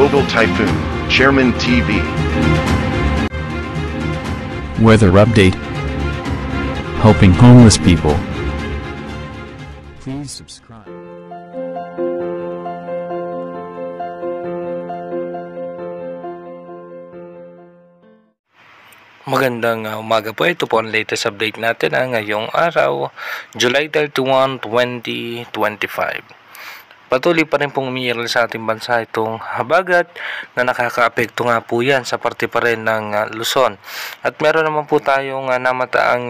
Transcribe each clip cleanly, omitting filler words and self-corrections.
Global Typhoon, Chairman TV. Weather update. Helping homeless people. Please subscribe. Magandang umaga po. Ito po ang latest update natin ngayong araw, July 31, 2025. Patuloy pa rin pong umiiral sa ating bansa itong habagat na nakakaapekto nga po yan sa parte pa rin ng Luzon. At meron naman po tayong namataang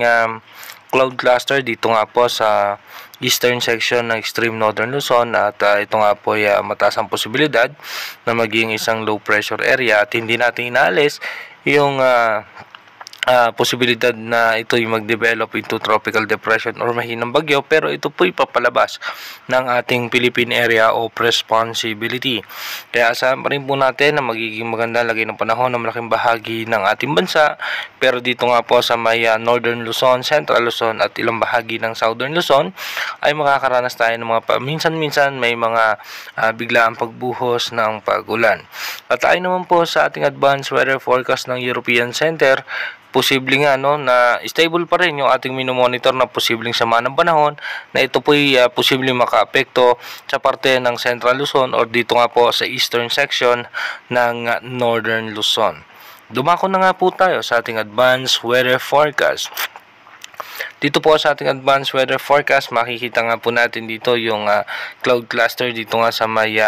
cloud cluster dito nga po sa eastern section ng extreme northern Luzon at ito nga po ay mataas ang posibilidad na maging isang low pressure area at hindi natin inaalis yung posibilidad na ito ay mag-develop into tropical depression or mahinang bagyo, pero ito po ay papalabas ng ating Philippine Area of Responsibility. Kaya asahan pa rin po natin na magiging maganda lagay ng panahon ng malaking bahagi ng ating bansa, pero dito nga po sa may northern Luzon, central Luzon at ilang bahagi ng southern Luzon ay makakaranas tayo ng mga minsan-minsan may mga biglaang pagbuhos ng pag-ulan. At tayo naman po sa ating advanced weather forecast ng European Center, posible nga na stable pa rin yung ating minomonitor na posibleng sama ng panahon na ito po ay posibleng makaapekto sa parte ng Central Luzon or dito nga po sa eastern section ng Northern Luzon. Dumako na nga po tayo sa ating advanced weather forecast. Dito po sa ating advanced weather forecast, makikita nga po natin dito yung cloud cluster dito nga sa may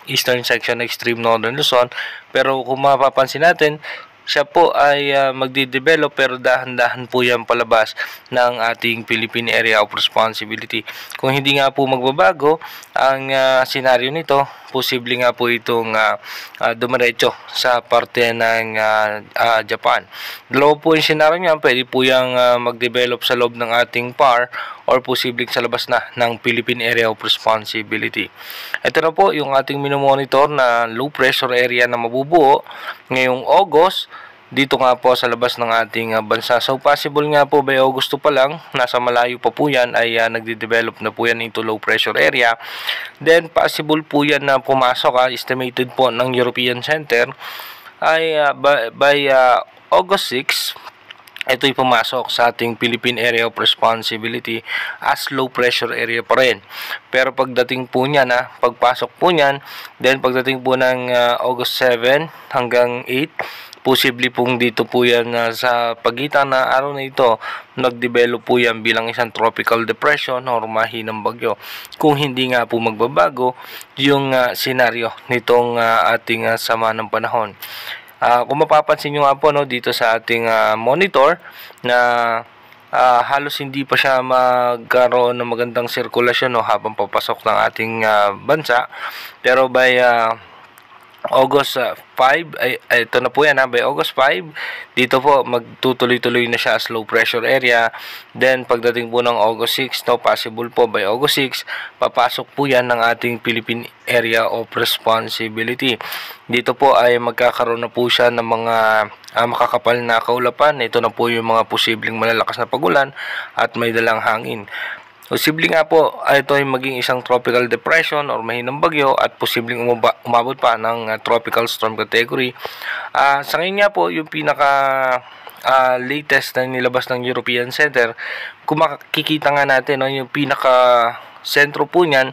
eastern section ng extreme northern Luzon. Pero kung mapapansin natin, siya po ay magde-develop pero dahan-dahan po yan palabas ng ating Philippine Area of Responsibility. Kung hindi nga po magbabago ang senaryo nito, posible nga po itong dumiretso sa parte ng Japan. Dalawa po yung senaryo niya, pwede po yung mag-develop sa loob ng ating PAR or posibleng sa labas na ng Philippine Area of Responsibility. Ito na po yung ating minomonitor na low pressure area na mabubuo ngayong August dito nga po sa labas ng ating bansa. So possible nga po by Agosto pa lang, nasa malayo pa po yan ay nagde-develop na po yan into low pressure area. Then possible po yan na pumasok, estimated po ng European Center ay by August 6, ito'y pumasok sa ating Philippine Area of Responsibility as low pressure area pa rin. Pero pagdating po niyan, pagpasok po niyan, then pagdating po ng August 7 hanggang 8, posible pong dito po yan sa pagitan na araw na ito, nag-develop po yan bilang isang tropical depression or mahinang bagyo. Kung hindi nga po magbabago yung senaryo nitong ating sama ng panahon. Kung mapapansin nyo nga po dito sa ating monitor na halos hindi pa siya magkaroon ng magandang sirkulasyon habang papasok ng ating bansa. Pero by August 5, ito na po yan by August 5, dito po magtutuloy-tuloy na siya as low pressure area. Then pagdating po ng August 6, possible po by August 6, papasok po yan ng ating Philippine Area of Responsibility. Dito po ay magkakaroon na po siya ng mga makakapal na kaulapan. Ito na po yung mga posibleng malalakas na pagulan at may dalang hangin. Posibleng nga po ito ay maging isang tropical depression or mahinang bagyo at posibleng umabot pa ng tropical storm category. Sa ngayon nga po, yung pinaka latest na nilabas ng European Center, kung makikita nga natin yung pinaka sentro po niyan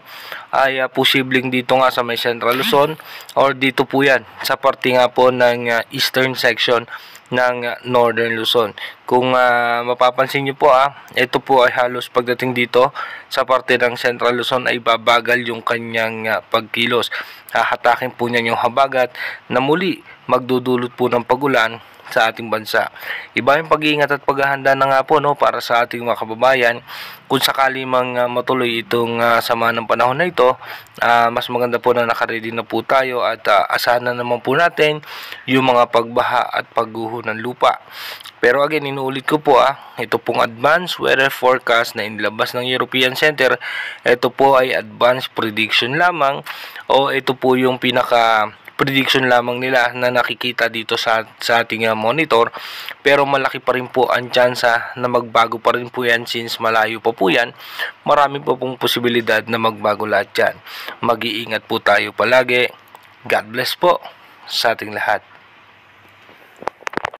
ay posibleng dito nga sa may Central Luzon or dito po yan sa parte nga po ng eastern section ng Northern Luzon. Kung mapapansin nyo po ito po ay halos pagdating dito sa parte ng Central Luzon ay babagal yung kanyang pagkilos. Hahatakin po niya yung habagat na muli magdudulot po ng pagulan sa ating bansa. Iba yung pag-iingat at paghahanda na nga po para sa ating mga kababayan. Kung sakali mang matuloy itong sama ng panahon na ito, mas maganda po na nakaready na po tayo at asahan na naman po natin yung mga pagbaha at pagguho ng lupa. Pero again, inuulit ko po ito pong advanced weather forecast na inilabas ng European Center. Ito po ay advanced prediction lamang o ito po yung pinaka prediction lamang nila na nakikita dito sa ating monitor, pero malaki pa rin po ang tsansa na magbago pa rin po yan since malayo pa po yan. Marami po pong posibilidad na magbago lahat yan. Mag-iingat po tayo palagi. God bless po. sa ating lahat.